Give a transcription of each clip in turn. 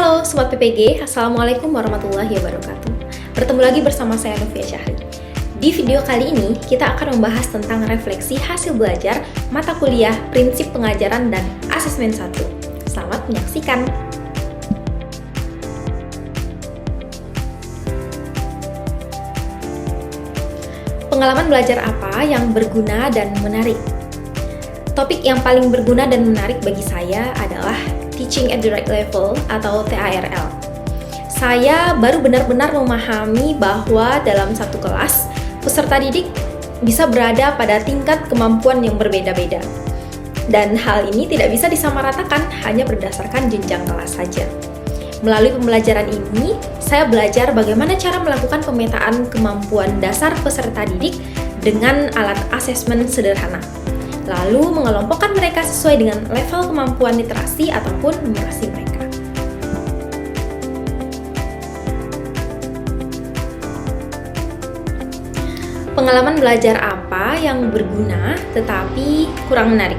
Halo Sobat PPG, Assalamualaikum warahmatullahi wabarakatuh. Bertemu lagi bersama saya Novia Syahri. Di video kali ini, kita akan membahas tentang refleksi hasil belajar mata kuliah Prinsip Pengajaran dan Asesmen 1. Selamat menyaksikan! Pengalaman belajar apa yang berguna dan menarik? Topik yang paling berguna dan menarik bagi saya adalah Teaching at the Right Level atau TARL. Saya baru benar-benar memahami bahwa dalam satu kelas, peserta didik bisa berada pada tingkat kemampuan yang berbeda-beda. Dan hal ini tidak bisa disamaratakan hanya berdasarkan jenjang kelas saja. Melalui pembelajaran ini, saya belajar bagaimana cara melakukan pemetaan kemampuan dasar peserta didik dengan alat asesmen sederhana. Lalu mengelompokkan mereka sesuai dengan level kemampuan literasi ataupun numerasi mereka. Pengalaman belajar apa yang berguna tetapi kurang menarik?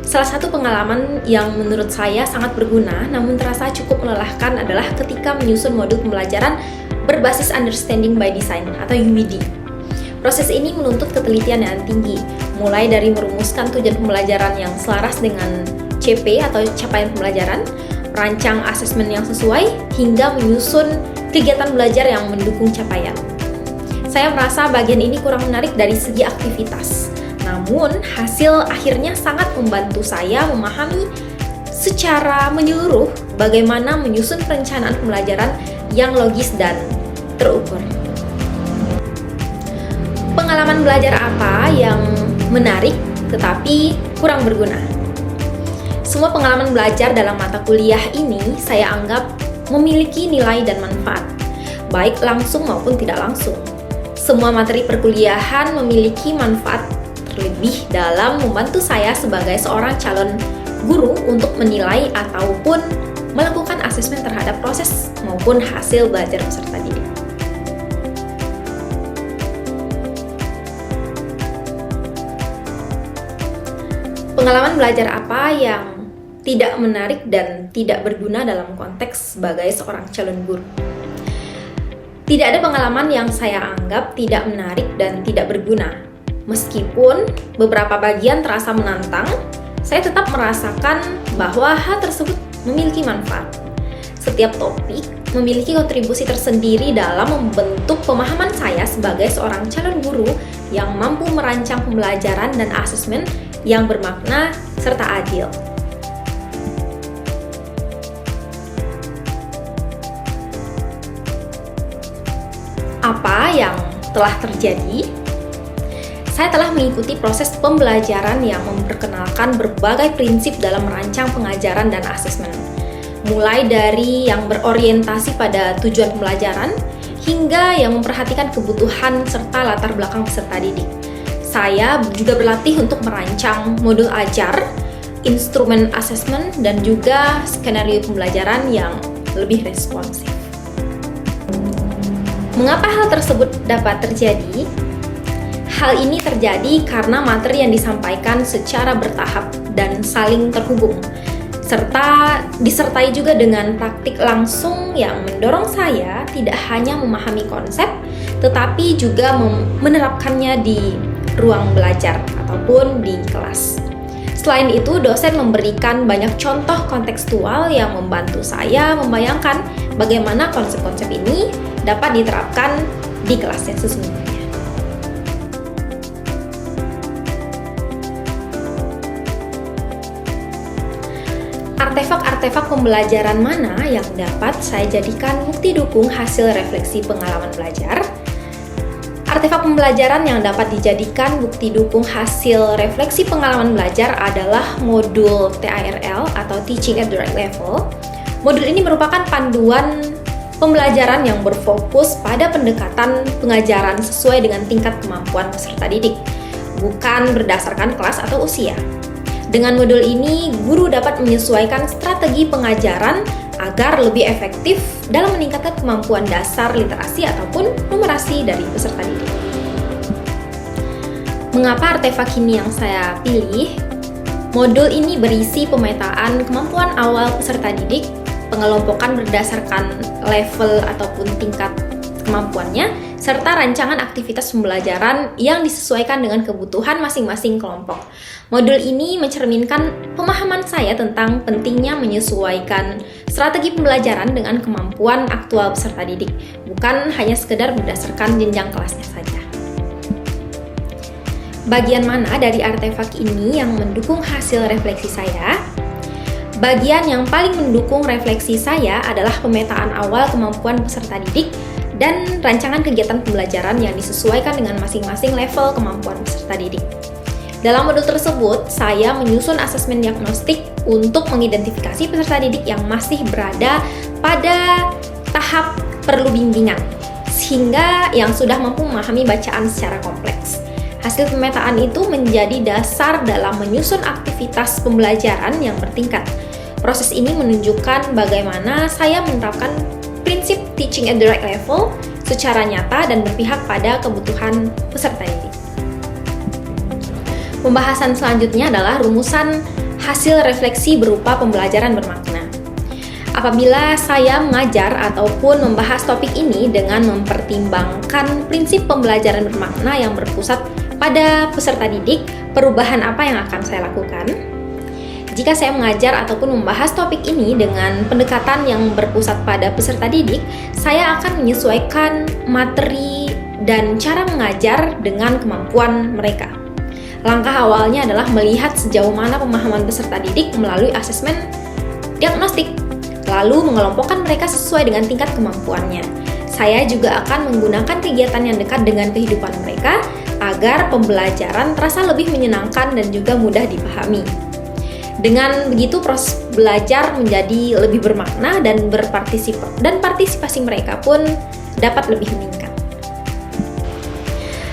Salah satu pengalaman yang menurut saya sangat berguna namun terasa cukup melelahkan adalah ketika menyusun modul pembelajaran berbasis Understanding by Design atau UBD. Proses ini menuntut ketelitian yang tinggi, mulai dari merumuskan tujuan pembelajaran yang selaras dengan CP atau capaian pembelajaran, merancang asesmen yang sesuai, hingga menyusun kegiatan belajar yang mendukung capaian. Saya merasa bagian ini kurang menarik dari segi aktivitas, namun hasil akhirnya sangat membantu saya memahami secara menyeluruh bagaimana menyusun perencanaan pembelajaran yang logis dan terukur. Pengalaman belajar apa yang menarik tetapi kurang berguna? Semua pengalaman belajar dalam mata kuliah ini saya anggap memiliki nilai dan manfaat, baik langsung maupun tidak langsung. Semua materi perkuliahan memiliki manfaat terlebih dalam membantu saya sebagai seorang calon guru untuk menilai ataupun melakukan asesmen terhadap proses maupun hasil belajar peserta didik. Pengalaman belajar apa yang tidak menarik dan tidak berguna dalam konteks sebagai seorang calon guru? Tidak ada pengalaman yang saya anggap tidak menarik dan tidak berguna. Meskipun beberapa bagian terasa menantang, saya tetap merasakan bahwa hal tersebut memiliki manfaat. Setiap topik memiliki kontribusi tersendiri dalam membentuk pemahaman saya sebagai seorang calon guru yang mampu merancang pembelajaran dan asesmen yang bermakna serta adil. Apa yang telah terjadi? Saya telah mengikuti proses pembelajaran yang memperkenalkan berbagai prinsip dalam merancang pengajaran dan asesmen, mulai dari yang berorientasi pada tujuan pembelajaran hingga yang memperhatikan kebutuhan serta latar belakang peserta didik. Saya juga berlatih untuk merancang modul ajar, instrumen asesmen, dan juga skenario pembelajaran yang lebih responsif. Mengapa hal tersebut dapat terjadi? Hal ini terjadi karena materi yang disampaikan secara bertahap dan saling terhubung, serta disertai juga dengan praktik langsung yang mendorong saya tidak hanya memahami konsep, tetapi juga menerapkannya di ruang belajar ataupun di kelas. Selain itu, dosen memberikan banyak contoh kontekstual yang membantu saya membayangkan bagaimana konsep-konsep ini dapat diterapkan di kelas yang sesungguhnya. Artefak-artefak pembelajaran mana yang dapat saya jadikan bukti dukung hasil refleksi pengalaman belajar? Artefak pembelajaran yang dapat dijadikan bukti dukung hasil refleksi pengalaman belajar adalah modul TARL atau Teaching at the Right Level. Modul ini merupakan panduan pembelajaran yang berfokus pada pendekatan pengajaran sesuai dengan tingkat kemampuan peserta didik, bukan berdasarkan kelas atau usia. Dengan modul ini, guru dapat menyesuaikan strategi pengajaran agar lebih efektif dalam meningkatkan kemampuan dasar literasi ataupun numerasi dari peserta didik. Mengapa artefak ini yang saya pilih? Modul ini berisi pemetaan kemampuan awal peserta didik pengelompokan berdasarkan level ataupun tingkat kemampuannya, serta rancangan aktivitas pembelajaran yang disesuaikan dengan kebutuhan masing-masing kelompok. Modul ini mencerminkan pemahaman saya tentang pentingnya menyesuaikan strategi pembelajaran dengan kemampuan aktual peserta didik, bukan hanya sekedar berdasarkan jenjang kelasnya saja. Bagian mana dari artefak ini yang mendukung hasil refleksi saya? Bagian yang paling mendukung refleksi saya adalah pemetaan awal kemampuan peserta didik dan rancangan kegiatan pembelajaran yang disesuaikan dengan masing-masing level kemampuan peserta didik. Dalam modul tersebut, saya menyusun asesmen diagnostik untuk mengidentifikasi peserta didik yang masih berada pada tahap perlu bimbingan, sehingga yang sudah mampu memahami bacaan secara kompleks. Hasil pemetaan itu menjadi dasar dalam menyusun aktivitas pembelajaran yang bertingkat. Proses ini menunjukkan bagaimana saya menerapkan prinsip teaching at the right level secara nyata dan berpihak pada kebutuhan peserta didik. Pembahasan selanjutnya adalah rumusan hasil refleksi berupa pembelajaran bermakna. Apabila saya mengajar ataupun membahas topik ini dengan mempertimbangkan prinsip pembelajaran bermakna yang berpusat pada peserta didik, perubahan apa yang akan saya lakukan? Jika saya mengajar ataupun membahas topik ini dengan pendekatan yang berpusat pada peserta didik, saya akan menyesuaikan materi dan cara mengajar dengan kemampuan mereka. Langkah awalnya adalah melihat sejauh mana pemahaman peserta didik melalui asesmen diagnostik, lalu mengelompokkan mereka sesuai dengan tingkat kemampuannya. Saya juga akan menggunakan kegiatan yang dekat dengan kehidupan mereka agar pembelajaran terasa lebih menyenangkan dan juga mudah dipahami. Dengan begitu, proses belajar menjadi lebih bermakna dan partisipasi mereka pun dapat lebih meningkat.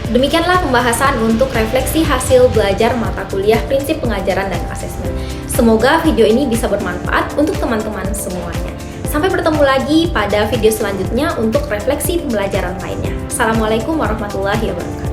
Demikianlah pembahasan untuk refleksi hasil belajar mata kuliah prinsip pengajaran dan asesmen. Semoga video ini bisa bermanfaat untuk teman-teman semuanya. Sampai bertemu lagi pada video selanjutnya untuk refleksi pembelajaran lainnya. Assalamualaikum warahmatullahi wabarakatuh.